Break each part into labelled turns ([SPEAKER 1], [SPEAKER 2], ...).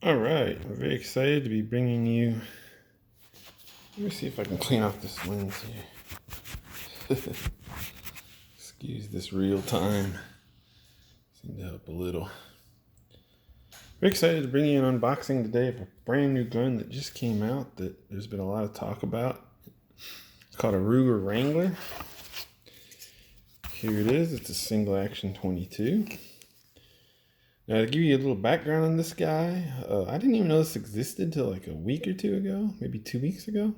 [SPEAKER 1] All right, I'm very excited to be bringing you. Let me see if I can clean off this lens here. Excuse this real time. Seemed to help a little. Very excited to bring you an unboxing today of a brand new gun that just came out that there's been a lot of talk about. It's called a Wrangler. Here it is. It's a single action 22. Now, to give you a little background on this guy, I didn't even know this existed until like a week or two ago, maybe 2 weeks ago.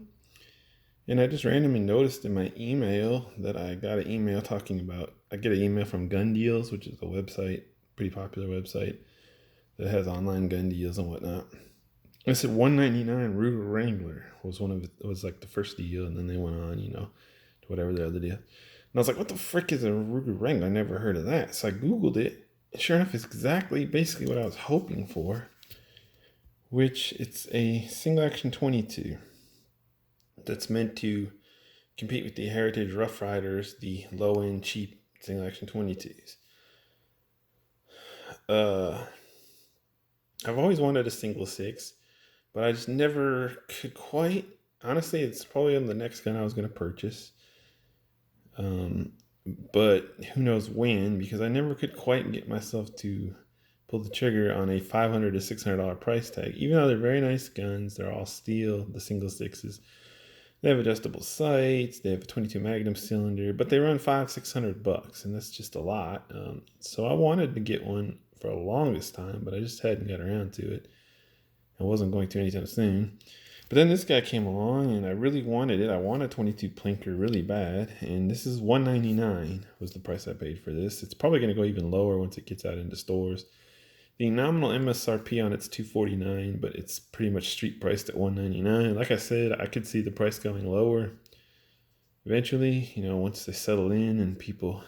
[SPEAKER 1] And I just randomly noticed in my email that I got an email talking about, I get an email from Gun Deals, which is a website, pretty popular website that has online gun deals and whatnot. It said $199 Ruger Wrangler was like the first deal, and then they went on, to whatever the other deal. And I was like, what the frick is a Ruger Wrangler? I never heard of that. So I Googled it. Sure enough, it's basically what I was hoping for, which it's a single action 22 that's meant to compete with the Heritage Rough Riders, the low-end, cheap single action 22s. I've always wanted a single six, but I just never could quite. Honestly, it's probably on the next gun I was going to purchase. But who knows when, because I never could quite get myself to pull the trigger on a $500 to $600 price tag. Even though they're very nice guns, they're all steel, the single sixes. They have adjustable sights, they have a 22 Magnum cylinder, but they run $500-600, and that's just a lot. So I wanted to get one for the longest time, but I just hadn't got around to it. I wasn't going to anytime soon. But then this guy came along, and I really wanted it. I want a 22 Plinker really bad, and this is $199 was the price I paid for this. It's probably going to go even lower once it gets out into stores. The nominal MSRP on it's $249, but it's pretty much street priced at $199. Like I said, I could see the price going lower eventually, once they settle in and there's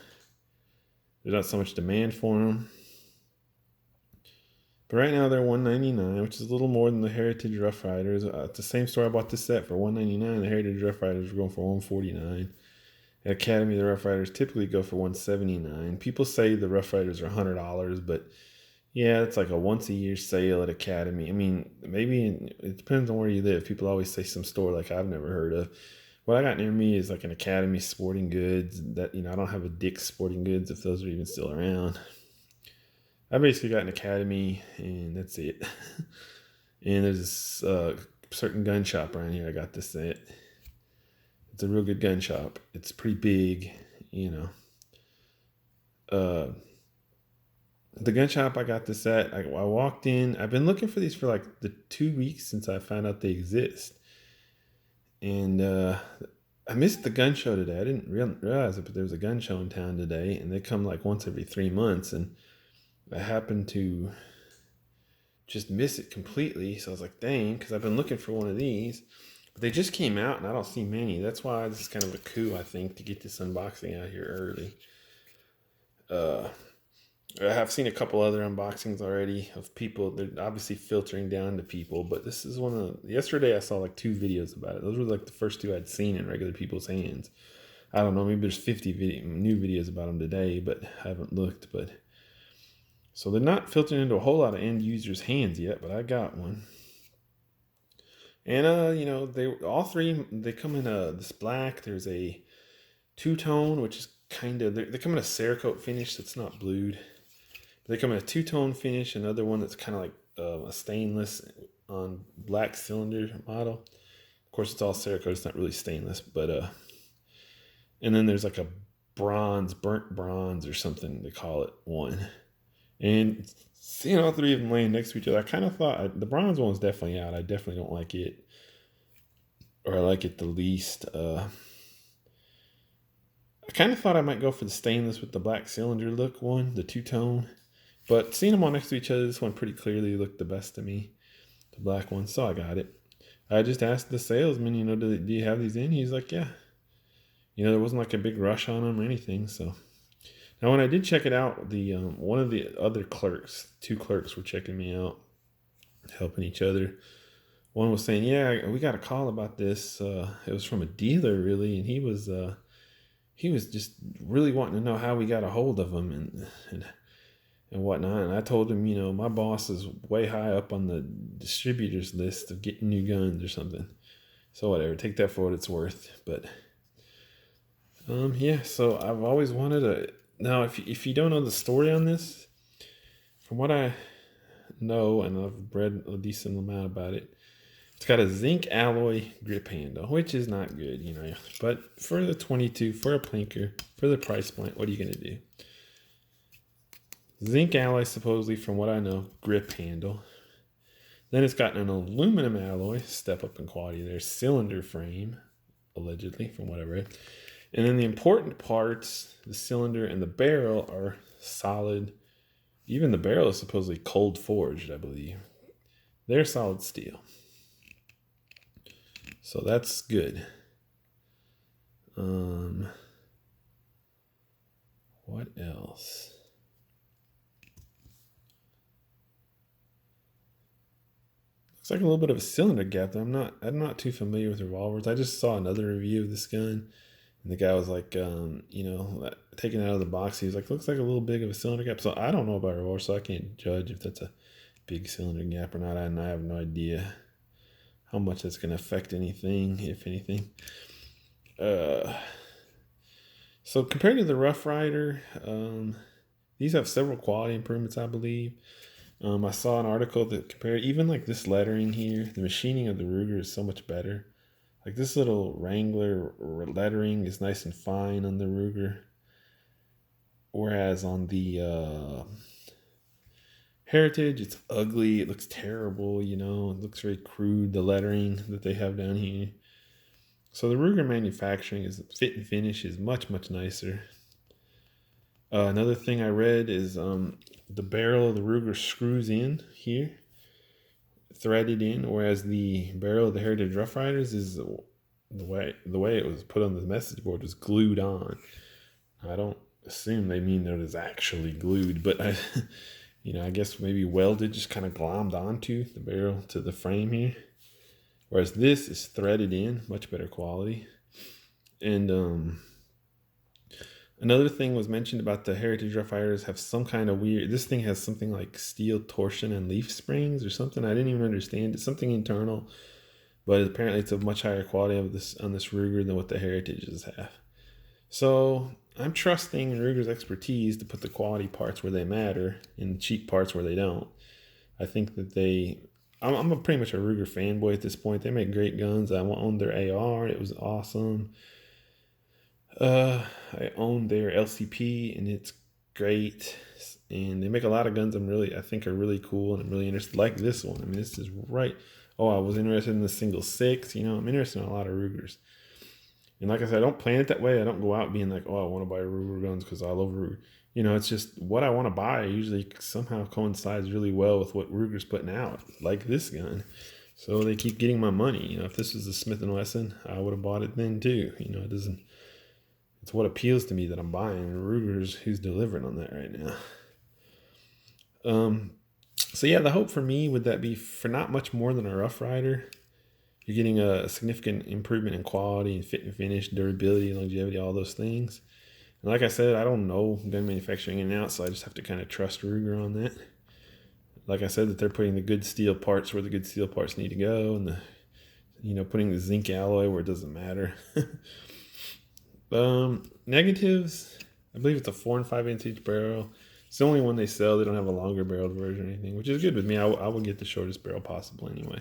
[SPEAKER 1] not so much demand for them. But right now they're $199, which is a little more than the Heritage Rough Riders. At the same store I bought this set for $199, the Heritage Rough Riders were going for $149. At Academy, the Rough Riders typically go for $179. People say the Rough Riders are $100, but yeah, it's like a once-a-year sale at Academy. I mean, maybe it depends on where you live. People always say some store like I've never heard of. What I got near me is like an Academy Sporting Goods. That I don't have a Dick's Sporting Goods if those are even still around. I basically got an Academy, and that's it. And there's this certain gun shop around here. I got this set. It's a real good gun shop. It's pretty big, The gun shop I got this at, I walked in. I've been looking for these for like the 2 weeks since I found out they exist. And I missed the gun show today. I didn't realize it, but there was a gun show in town today, and they come like once every 3 months. And I happened to just miss it completely. So I was like, dang, because I've been looking for one of these. But they just came out, and I don't see many. That's why this is kind of a coup, I think, to get this unboxing out here early. I have seen a couple other unboxings already of people. They're obviously filtering down to people, but this is yesterday I saw like 2 videos about it. Those were like the first 2 I'd seen in regular people's hands. I don't know, maybe there's 50 new videos about them today, but I haven't looked. So they're not filtering into a whole lot of end users' hands yet, but I got one. And they all 3 they come in this black. There's a 2-tone, which is kind of they come in a Cerakote finish that's not blued. They come in a 2-tone finish, another one that's kind of like a stainless on black cylinder model. Of course, it's all Cerakote. It's not really stainless, but and then there's like a burnt bronze or something they call it one. And seeing all 3 of them laying next to each other, I kind of thought the bronze one was definitely out. I definitely don't like it, or I like it the least. I kind of thought I might go for the stainless with the black cylinder look one, the 2-tone. But seeing them all next to each other, this one pretty clearly looked the best to me, the black one, so I got it. I just asked the salesman, do you have these in? He's like, yeah. There wasn't like a big rush on them or anything, so. Now, when I did check it out, the one of the other clerks, 2 clerks were checking me out, helping each other. One was saying, yeah, we got a call about this. It was from a dealer, really, and he was just really wanting to know how we got a hold of them, and whatnot. And I told him, my boss is way high up on the distributors list of getting new guns or something. So whatever, take that for what it's worth. But yeah, so I've always wanted a. Now, if you don't know the story on this, from what I know, and I've read a decent amount about it, it's got a zinc alloy grip handle, which is not good, But for the 22, for a plinker, for the price point, what are you going to do? Zinc alloy, supposedly, from what I know, grip handle. Then it's got an aluminum alloy, step up in quality there, cylinder frame, allegedly, from what I read. And then the important parts, the cylinder and the barrel, are solid. Even the barrel is supposedly cold forged, I believe. They're solid steel. So that's good. What else? Looks like a little bit of a cylinder gap there. I'm not too familiar with revolvers. I just saw another review of this gun, and the guy was like, taking it out of the box. He was like, looks like a little big of a cylinder gap. So I don't know about revolvers, so I can't judge if that's a big cylinder gap or not. And I have no idea how much that's going to affect anything, if anything. So compared to the Rough Rider, these have several quality improvements, I believe. I saw an article that compared, even like this lettering here, the machining of the Ruger is so much better. Like this little Wrangler lettering is nice and fine on the Ruger. Whereas on the Heritage, it's ugly. It looks terrible, It looks very crude, the lettering that they have down here. So the Ruger manufacturing is fit and finish is much, much nicer. Another thing I read is the barrel of the Ruger screws in here, threaded in, whereas the barrel of the Heritage Rough Riders is the way it was put on the message board was glued on. I don't assume they mean that it is actually glued, but I guess maybe welded, just kind of glommed onto the barrel to the frame here. Whereas this is threaded in, much better quality. And another thing was mentioned about the Heritage Rough Riders have some kind of weird, this thing has something like steel torsion and leaf springs or something. I didn't even understand. It's something internal, but apparently it's of much higher quality on this Ruger than what the Heritages have. So I'm trusting Ruger's expertise to put the quality parts where they matter and the cheap parts where they don't. I think that I'm pretty much a Ruger fanboy at this point. They make great guns. I owned their AR. It was awesome. I owned their LCP, and it's great. And they make a lot of guns I think are really cool, and I'm really interested. Like this one. I mean, this is right. Oh, I was interested in the single 6. I'm interested in a lot of Rugers. And like I said, I don't plan it that way. I don't go out being like, oh, I want to buy Ruger guns because I love Ruger. It's just what I want to buy usually somehow coincides really well with what Ruger's putting out, like this gun. So they keep getting my money. If this was a Smith & Wesson, I would have bought it then too. It doesn't. It's what appeals to me that I'm buying. Ruger's who's delivering on that right now. So yeah, the hope for me would that be for not much more than a Rough Rider. You're getting a significant improvement in quality and fit and finish, durability, longevity, all those things. And like I said, I don't know gun manufacturing in and out, so I just have to kind of trust Ruger on that. Like I said, that they're putting the good steel parts where the good steel parts need to go, and putting the zinc alloy where it doesn't matter. Negatives, I believe it's a 4 5/8" barrel. It's the only one they sell. They don't have a longer barreled version or anything, which is good with me. I will get the shortest barrel possible anyway.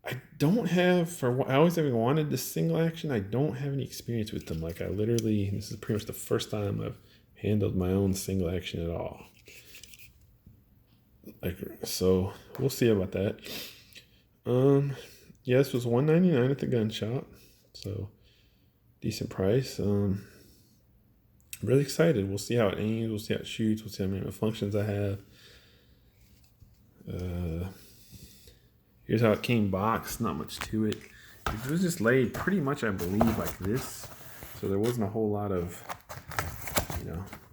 [SPEAKER 1] I don't have, I always have wanted this single action. I don't have any experience with them. Like this is pretty much the first time I've handled my own single action at all. So we'll see about that. Yeah, this was $199 at the gun shop. So decent price. I'm really excited. We'll see how it aims. We'll see how it shoots. We'll see how many functions I have. Here's how it came boxed. Not much to it. It was just laid pretty much, I believe, like this. So there wasn't a whole lot of,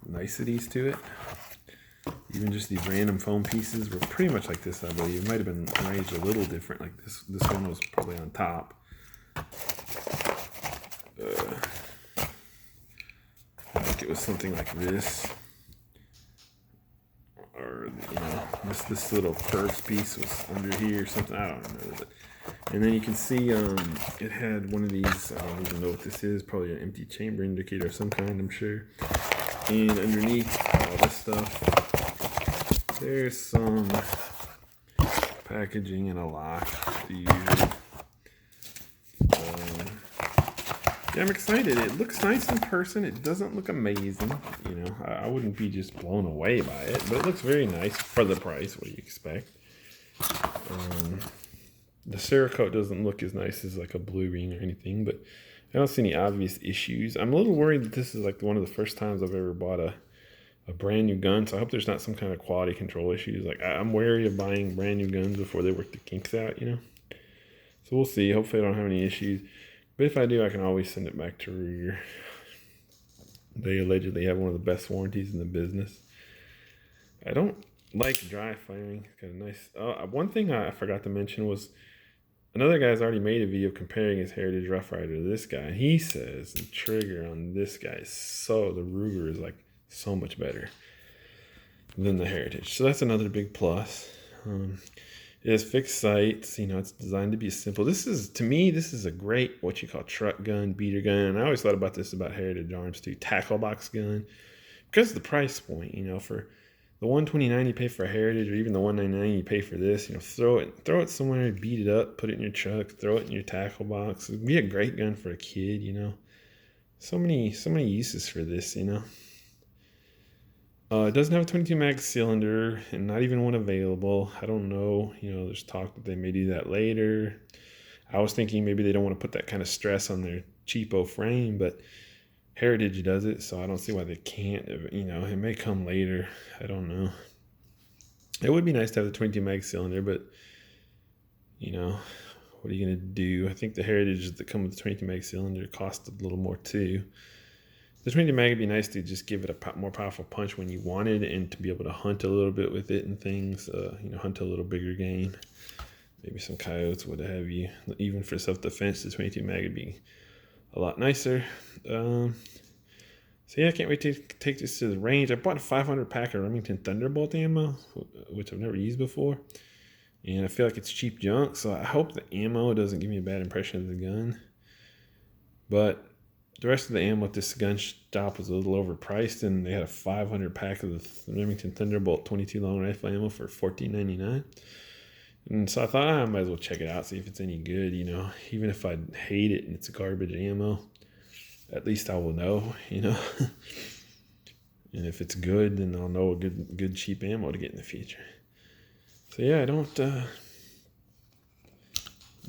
[SPEAKER 1] niceties to it. Even just these random foam pieces were pretty much like this, I believe. It might have been arranged a little different. Like this one was probably on top. I think it was something like this, or this little curved piece was under here or something. I don't know, but and then you can see it had one of these. I don't even know what this is. Probably an empty chamber indicator of some kind, I'm sure. And underneath all this stuff, there's some packaging and a lock, the usual. Yeah, I'm excited. It looks nice in person. It doesn't look amazing. I wouldn't be just blown away by it, but it looks very nice for the price. What do you expect? The Cerakote doesn't look as nice as like a blue ring or anything, but I don't see any obvious issues. I'm a little worried that this is like one of the first times I've ever bought a brand new gun, so I hope there's not some kind of quality control issues. Like, I'm wary of buying brand new guns before they work the kinks out, So we'll see. Hopefully I don't have any issues. But if I do, I can always send it back to Wrangler. They allegedly have one of the best warranties in the business. I don't like dry firing. It's kind of nice. One thing I forgot to mention was another guy's already made a video comparing his Heritage Rough Rider to this guy. He says the trigger on this guy the Ruger is like so much better than the Heritage. So that's another big plus. It has fixed sights. It's designed to be simple. To me, this is a great, what you call truck gun, beater gun. And I always thought about this about Heritage Arms too, tackle box gun. Because of the price point, for the $129 you pay for a Heritage, or even the $199 you pay for this, throw it somewhere, beat it up, put it in your truck, throw it in your tackle box. It'd be a great gun for a kid, So many uses for this, It doesn't have a 22 mag cylinder, and not even one available. I don't know. There's talk that they may do that later. I was thinking maybe they don't want to put that kind of stress on their cheapo frame, but Heritage does it, so I don't see why they can't. It may come later. I don't know. It would be nice to have the 22 mag cylinder, but what are you gonna do? I think the Heritages that come with the 22 mag cylinder cost a little more too. The 22 mag would be nice to just give it a more powerful punch when you want it, and to be able to hunt a little bit with it and things. Hunt a little bigger game. Maybe some coyotes, what have you. Even for self-defense, the 22 mag would be a lot nicer. So yeah, I can't wait to take this to the range. I bought a 500 pack of Remington Thunderbolt ammo, which I've never used before. And I feel like it's cheap junk, so I hope the ammo doesn't give me a bad impression of the gun. But the rest of the ammo at this gun shop was a little overpriced, and they had a 500 pack of the Remington Thunderbolt 22 long rifle ammo for $14.99. And so I thought I might as well check it out, see if it's any good, Even if I hate it and it's garbage ammo, at least I will know, And if it's good, then I'll know a good cheap ammo to get in the future. So yeah, I don't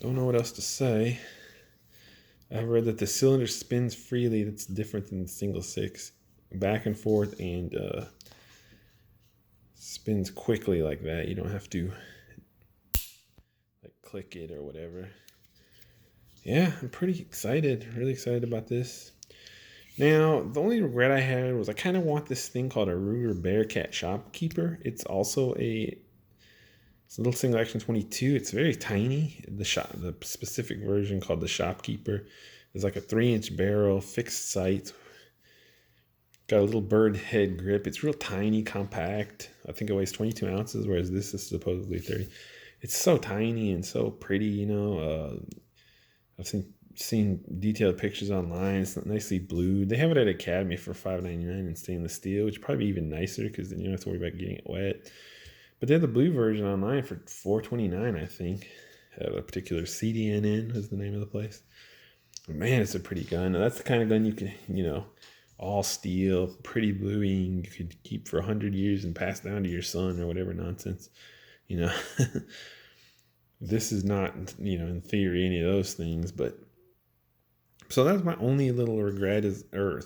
[SPEAKER 1] know what else to say. I've read that the cylinder spins freely. That's different than the single six, back and forth, and spins quickly like that. You don't have to like click it or whatever. Yeah, I'm pretty excited. Really excited about this. Now, the only regret I had was I kind of want this thing called a Ruger Bearcat Shopkeeper. It's also it's a little single action 22. It's very tiny. The specific version called the Shopkeeper is like a 3-inch barrel, fixed sight. Got a little bird head grip. It's real tiny, compact. I think it weighs 22 ounces, whereas this is supposedly 30. It's so tiny and so pretty, I've seen detailed pictures online. It's nicely blued. They have it at Academy for $5.99 in stainless steel, which is probably even nicer because then you don't have to worry about getting it wet. But they have the blue version online for $4.29, I think. Have a particular CDNN is the name of the place. But man, it's a pretty gun. Now, that's the kind of gun you can, all steel, pretty bluing, you could keep for 100 years and pass down to your son or whatever nonsense. This is not, in theory, any of those things. But so that's my only little regret or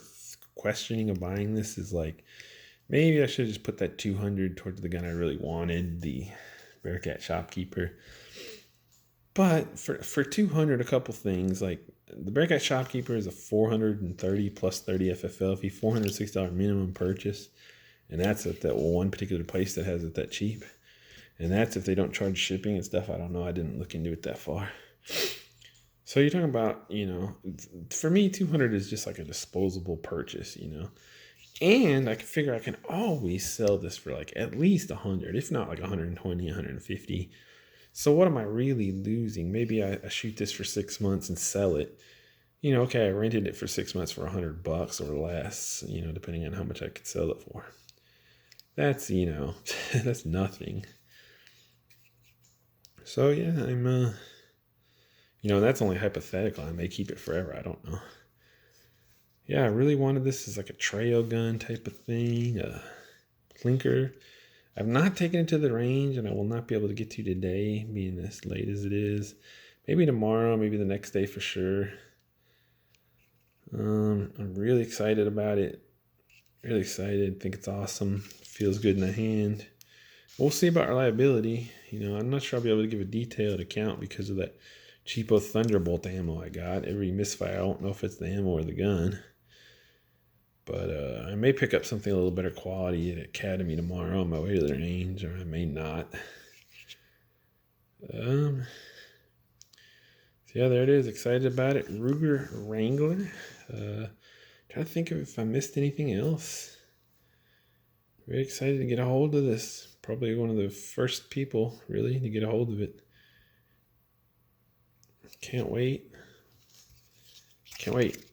[SPEAKER 1] questioning of buying this is like, maybe I should have just put that $200 towards the gun I really wanted, the Bearcat Shopkeeper. But for $200, a couple things, like the Bearcat Shopkeeper is a $430 plus 30 FFL fee, $460 minimum purchase. And that's at that one particular place that has it that cheap. And that's if they don't charge shipping and stuff. I don't know. I didn't look into it that far. So you're talking about, for me, $200 is just like a disposable purchase, And I can figure I can always sell this for like at least 100, if not like 120, 150. So what am I really losing? Maybe I shoot this for 6 months and sell it. Okay, I rented it for 6 months for $100 or less, depending on how much I could sell it for. That's, that's nothing. So yeah, that's only hypothetical. I may keep it forever. I don't know. Yeah, I really wanted this as like a trail gun type of thing, a clinker. I've not taken it to the range, and I will not be able to get to today, being as late as it is. Maybe tomorrow, maybe the next day for sure. I'm really excited about it. Really excited. Think it's awesome. Feels good in the hand. We'll see about reliability. I'm not sure I'll be able to give a detailed account because of that cheapo Thunderbolt ammo I got. Every misfire, I don't know if it's the ammo or the gun. But I may pick up something a little better quality at Academy tomorrow on my way to the range, or I may not. So yeah, there it is. Excited about it. Ruger Wrangler. Trying to think of if I missed anything else. Very excited to get a hold of this. Probably one of the first people, really, to get a hold of it. Can't wait. Can't wait.